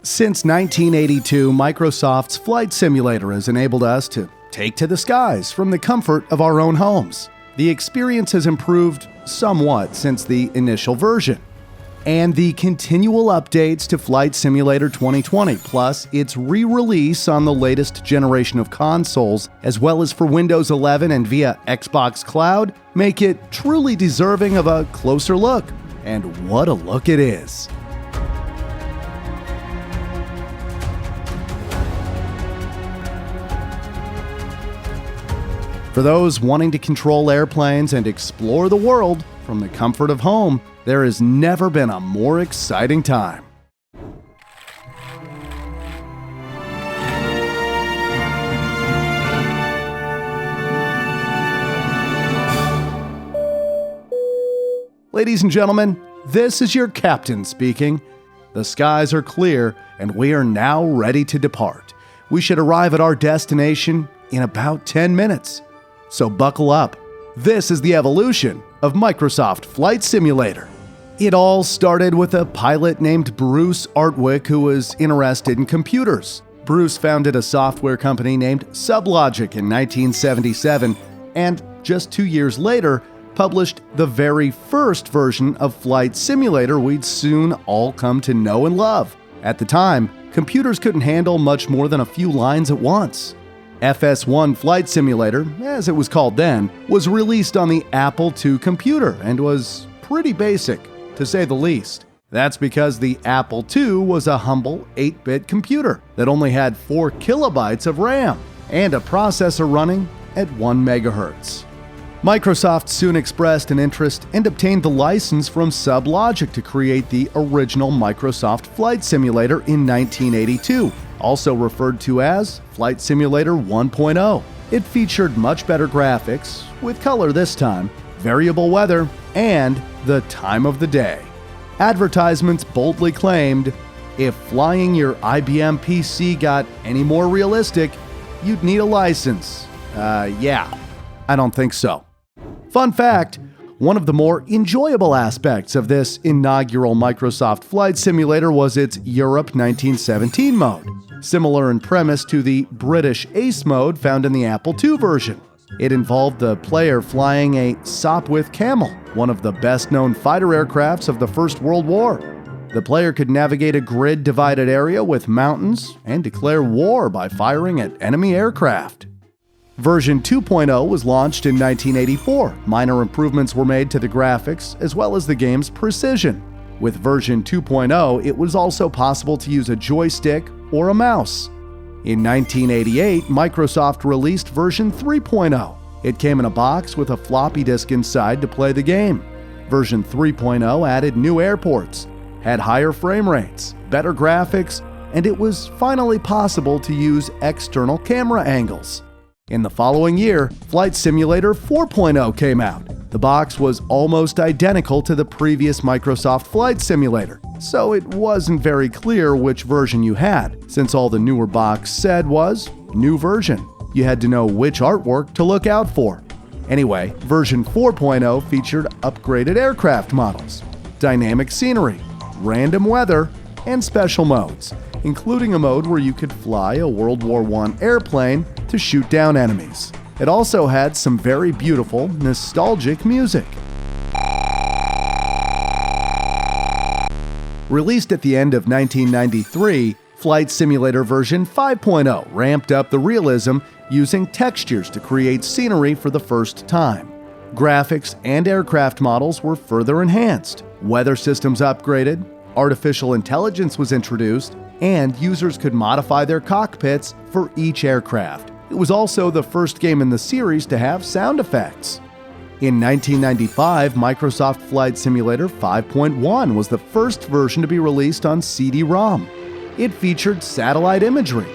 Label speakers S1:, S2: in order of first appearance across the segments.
S1: Since 1982, Microsoft's Flight Simulator has enabled us to take to the skies from the comfort of our own homes. The experience has improved somewhat since the initial version, and the continual updates to Flight Simulator 2020, plus its re-release on the latest generation of consoles, as well as for Windows 11 and via Xbox Cloud, make it truly deserving of a closer look. And what a look it is! For those wanting to control airplanes and explore the world from the comfort of home, there has never been a more exciting time. Ladies and gentlemen, this is your captain speaking. The skies are clear and we are now ready to depart. We should arrive at our destination in about 10 minutes. So buckle up. This is the evolution of Microsoft Flight Simulator. It all started with a pilot named Bruce Artwick who was interested in computers. Bruce founded a software company named Sublogic in 1977, and just 2 years later, published the very first version of Flight Simulator we'd soon all come to know and love. At the time, computers couldn't handle much more than a few lines at once. FS1 Flight Simulator, as it was called then, was released on the Apple II computer and was pretty basic, to say the least. That's because the Apple II was a humble 8-bit computer that only had 4 kilobytes of RAM and a processor running at 1 megahertz. Microsoft soon expressed an interest and obtained the license from Sublogic to create the original Microsoft Flight Simulator in 1982, also referred to as Flight Simulator 1.0. It featured much better graphics, with color this time, variable weather, and the time of the day. Advertisements boldly claimed, if flying your IBM PC got any more realistic, you'd need a license. Yeah, I don't think so. Fun fact, one of the more enjoyable aspects of this inaugural Microsoft Flight Simulator was its Europe 1917 mode, similar in premise to the British Ace mode found in the Apple II version. It involved the player flying a Sopwith Camel, one of the best-known fighter aircrafts of the First World War. The player could navigate a grid-divided area with mountains and declare war by firing at enemy aircraft. Version 2.0 was launched in 1984. Minor improvements were made to the graphics as well as the game's precision. With version 2.0, it was also possible to use a joystick or a mouse. In 1988, Microsoft released version 3.0. It came in a box with a floppy disk inside to play the game. Version 3.0 added new airports, had higher frame rates, better graphics, and it was finally possible to use external camera angles. In the following year, Flight Simulator 4.0 came out. The box was almost identical to the previous Microsoft Flight Simulator, so it wasn't very clear which version you had, since all the newer box said was new version. You had to know which artwork to look out for. Anyway, version 4.0 featured upgraded aircraft models, dynamic scenery, random weather, and special modes, including a mode where you could fly a World War I airplane to shoot down enemies. It also had some very beautiful, nostalgic music. Released at the end of 1993, Flight Simulator version 5.0 ramped up the realism using textures to create scenery for the first time. Graphics and aircraft models were further enhanced, weather systems upgraded, artificial intelligence was introduced, and users could modify their cockpits for each aircraft. It was also the first game in the series to have sound effects. In 1995, Microsoft Flight Simulator 5.1 was the first version to be released on CD-ROM. It featured satellite imagery,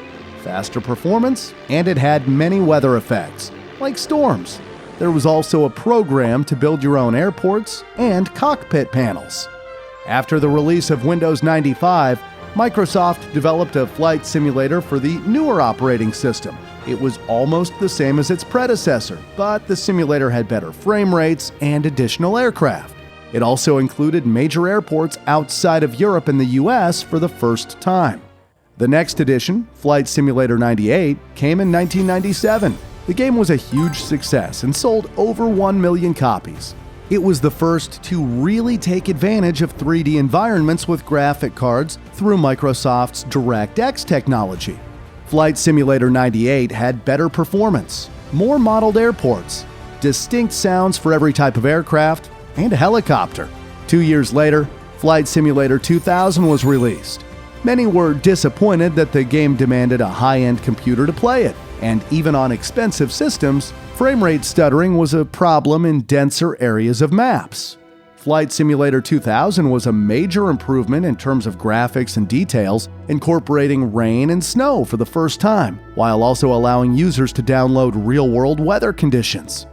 S1: faster performance, and it had many weather effects, like storms. There was also a program to build your own airports and cockpit panels. After the release of Windows 95, Microsoft developed a flight simulator for the newer operating system. It was almost the same as its predecessor, but the simulator had better frame rates and additional aircraft. It also included major airports outside of Europe and the US for the first time. The next edition, Flight Simulator 98, came in 1997. The game was a huge success and sold over 1 million copies. It was the first to really take advantage of 3D environments with graphic cards through Microsoft's DirectX technology. Flight Simulator 98 had better performance, more modeled airports, distinct sounds for every type of aircraft, and a helicopter. 2 years later, Flight Simulator 2000 was released. Many were disappointed that the game demanded a high-end computer to play it, and even on expensive systems, frame rate stuttering was a problem in denser areas of maps. Flight Simulator 2000 was a major improvement in terms of graphics and details, incorporating rain and snow for the first time, while also allowing users to download real-world weather conditions.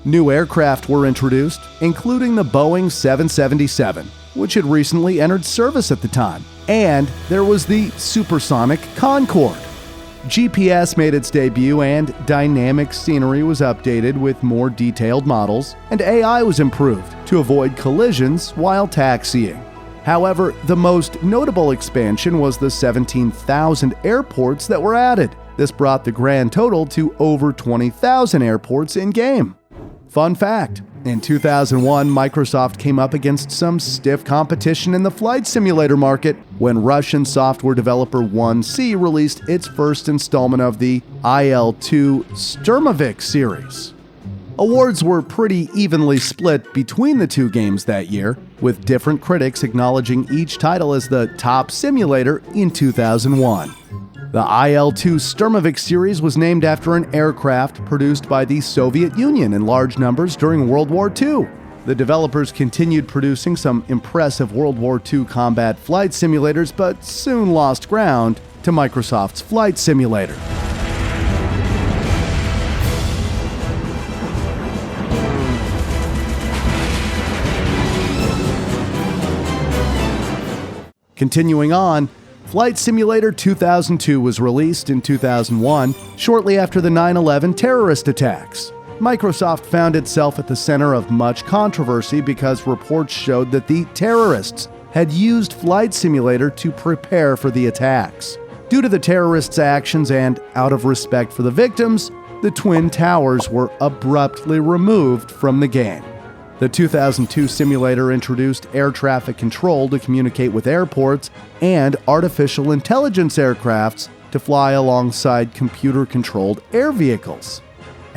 S1: New aircraft were introduced, including the Boeing 777, which had recently entered service at the time, and there was the supersonic Concorde. GPS made its debut and dynamic scenery was updated with more detailed models, and AI was improved to avoid collisions while taxiing. However, the most notable expansion was the 17,000 airports that were added. This brought the grand total to over 20,000 airports in-game. Fun fact, in 2001, Microsoft came up against some stiff competition in the flight simulator market when Russian software developer 1C released its first installment of the IL-2 Sturmovik series. Awards were pretty evenly split between the two games that year, with different critics acknowledging each title as the top simulator in 2001. The IL-2 Sturmovik series was named after an aircraft produced by the Soviet Union in large numbers during World War II. The developers continued producing some impressive World War II combat flight simulators, but soon lost ground to Microsoft's Flight Simulator. Continuing on, Flight Simulator 2002 was released in 2001, shortly after the 9/11 terrorist attacks. Microsoft found itself at the center of much controversy because reports showed that the terrorists had used Flight Simulator to prepare for the attacks. Due to the terrorists' actions and out of respect for the victims, the Twin Towers were abruptly removed from the game. The 2002 simulator introduced air traffic control to communicate with airports and artificial intelligence aircrafts to fly alongside computer-controlled air vehicles.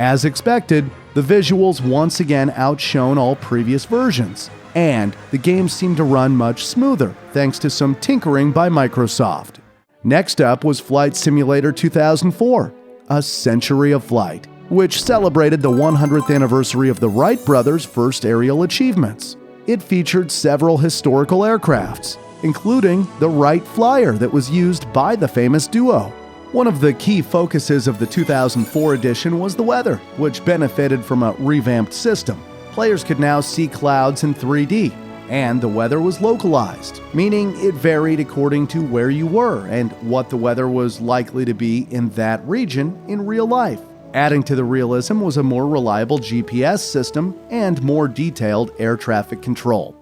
S1: As expected, the visuals once again outshone all previous versions, and the game seemed to run much smoother thanks to some tinkering by Microsoft. Next up was Flight Simulator 2004, A Century of Flight, which celebrated the 100th anniversary of the Wright brothers' first aerial achievements. It featured several historical aircrafts, including the Wright Flyer that was used by the famous duo. One of the key focuses of the 2004 edition was the weather, which benefited from a revamped system. Players could now see clouds in 3D, and the weather was localized, meaning it varied according to where you were and what the weather was likely to be in that region in real life. Adding to the realism was a more reliable GPS system and more detailed air traffic control.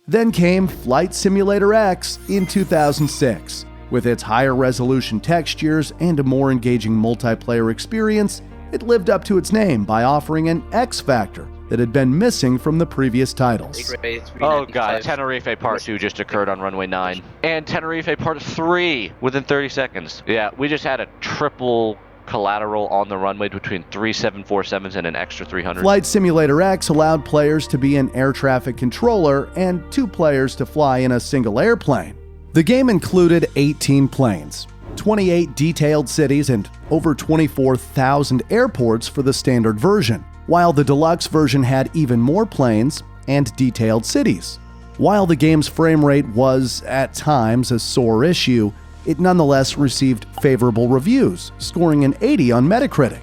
S1: Then came Flight Simulator X in 2006. With its higher resolution textures and a more engaging multiplayer experience, it lived up to its name by offering an X factor that had been missing from the previous titles.
S2: Oh god, Tenerife Part 2 just occurred on runway 9. And Tenerife Part 3 within 30 seconds. Yeah, we just had a triple collateral on the runway between 3 747s and an extra 300.
S1: Flight Simulator X allowed players to be an air traffic controller and 2 players to fly in a single airplane. The game included 18 planes, 28 detailed cities, and over 24,000 airports for the standard version, while the deluxe version had even more planes and detailed cities. While the game's frame rate was, at times, a sore issue, it nonetheless received favorable reviews, scoring an 80 on Metacritic.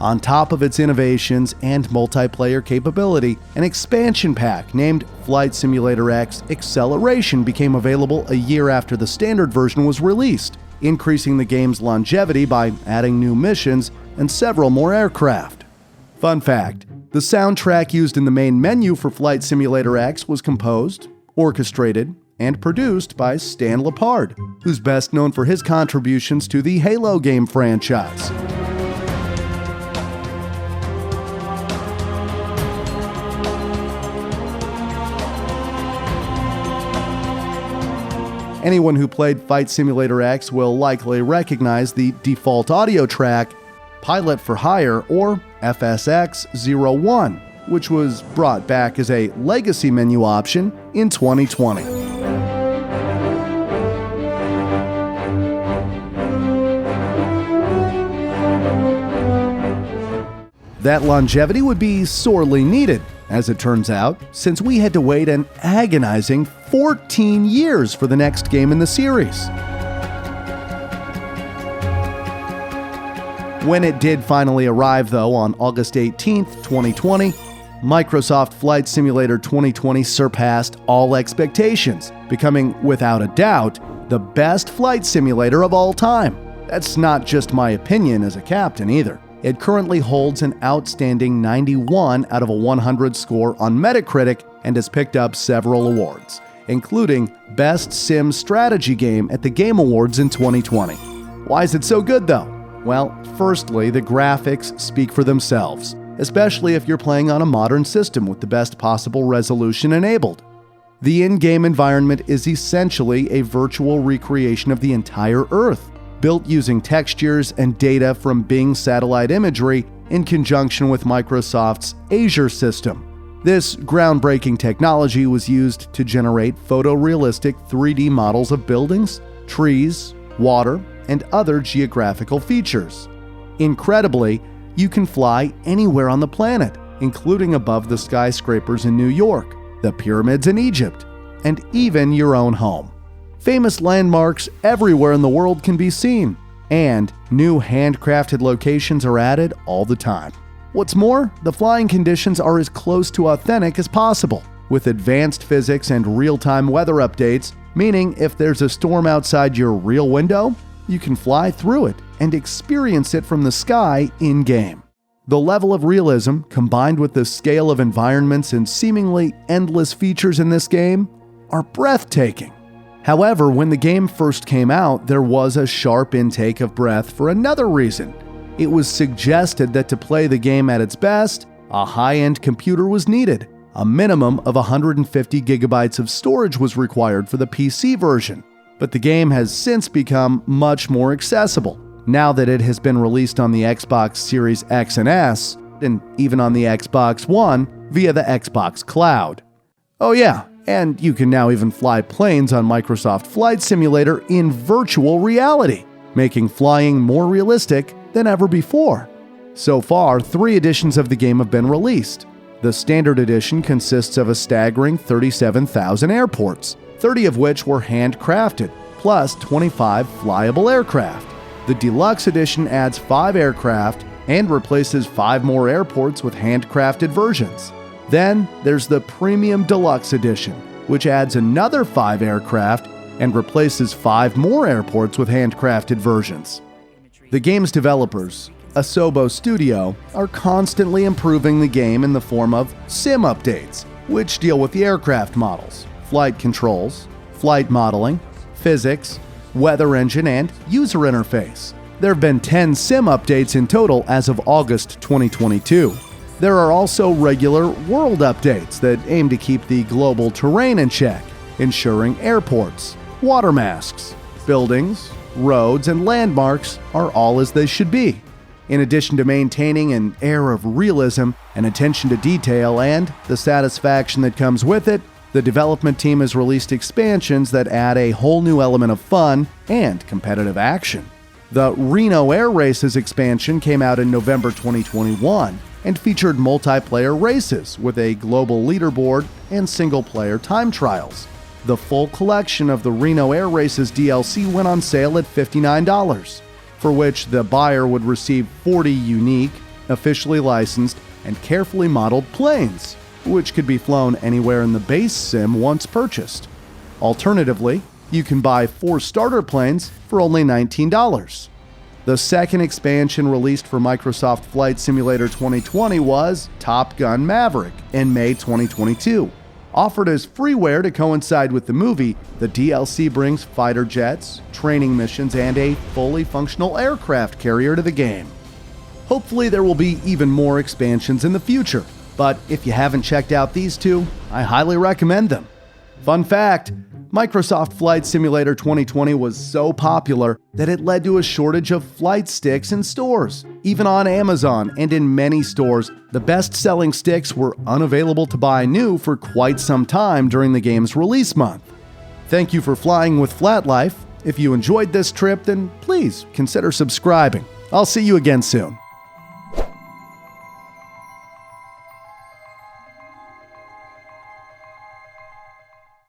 S1: On top of its innovations and multiplayer capability, an expansion pack named Flight Simulator X Acceleration became available a year after the standard version was released, increasing the game's longevity by adding new missions and several more aircraft. Fun fact, the soundtrack used in the main menu for Flight Simulator X was composed, orchestrated, and produced by Stan Lepard, who's best known for his contributions to the Halo game franchise. Anyone who played Flight Simulator X will likely recognize the default audio track, Pilot for Hire, or FSX-01, which was brought back as a legacy menu option in 2020. That longevity would be sorely needed, as it turns out, since we had to wait an agonizing 14 years for the next game in the series. When it did finally arrive, though, on August 18th, 2020, Microsoft Flight Simulator 2020 surpassed all expectations, becoming, without a doubt, the best flight simulator of all time. That's not just my opinion as a captain either. It currently holds an outstanding 91 out of a 100 score on Metacritic and has picked up several awards, including Best Sim Strategy Game at the Game Awards in 2020. Why is it so good, though? Well, firstly, the graphics speak for themselves, especially if you're playing on a modern system with the best possible resolution enabled. The in-game environment is essentially a virtual recreation of the entire Earth, built using textures and data from Bing satellite imagery in conjunction with Microsoft's Azure system. This groundbreaking technology was used to generate photorealistic 3D models of buildings, trees, water, and other geographical features. Incredibly, you can fly anywhere on the planet, including above the skyscrapers in New York, the pyramids in Egypt, and even your own home. Famous landmarks everywhere in the world can be seen, and new handcrafted locations are added all the time. What's more, the flying conditions are as close to authentic as possible, with advanced physics and real-time weather updates, meaning if there's a storm outside your real window, you can fly through it and experience it from the sky in-game. The level of realism, combined with the scale of environments and seemingly endless features in this game, are breathtaking. However, when the game first came out, there was a sharp intake of breath for another reason. It was suggested that to play the game at its best, a high-end computer was needed. A minimum of 150 gigabytes of storage was required for the PC version, but the game has since become much more accessible, now that it has been released on the Xbox Series X and S, and even on the Xbox One via the Xbox Cloud. Oh yeah, and you can now even fly planes on Microsoft Flight Simulator in virtual reality, making flying more realistic than ever before. So far, 3 editions of the game have been released. The Standard Edition consists of a staggering 37,000 airports, 30 of which were handcrafted, plus 25 flyable aircraft. The Deluxe Edition adds 5 aircraft and replaces 5 more airports with handcrafted versions. Then there's the Premium Deluxe Edition, which adds another 5 aircraft and replaces 5 more airports with handcrafted versions. The game's developers, Asobo Studio, are constantly improving the game in the form of sim updates, which deal with the aircraft models, flight controls, flight modeling, physics, weather engine, and user interface. There have been 10 sim updates in total as of August 2022. There are also regular world updates that aim to keep the global terrain in check, ensuring airports, water masks, buildings, roads, and landmarks are all as they should be. In addition to maintaining an air of realism and attention to detail and the satisfaction that comes with it, the development team has released expansions that add a whole new element of fun and competitive action. The Reno Air Races expansion came out in November 2021 and featured multiplayer races with a global leaderboard and single-player time trials. The full collection of the Reno Air Races DLC went on sale at $59, for which the buyer would receive 40 unique, officially licensed, and carefully modeled planes, which could be flown anywhere in the base sim once purchased. Alternatively, you can buy 4 starter planes for only $19. The second expansion released for Microsoft Flight Simulator 2020 was Top Gun Maverick in May 2022. Offered as freeware to coincide with the movie, the DLC brings fighter jets, training missions, and a fully functional aircraft carrier to the game. Hopefully there will be even more expansions in the future, but if you haven't checked out these two, I highly recommend them. Fun fact, Microsoft Flight Simulator 2020 was so popular that it led to a shortage of flight sticks in stores. Even on Amazon and in many stores, the best-selling sticks were unavailable to buy new for quite some time during the game's release month. Thank you for flying with Flatlife. If you enjoyed this trip, then please consider subscribing. I'll see you again soon.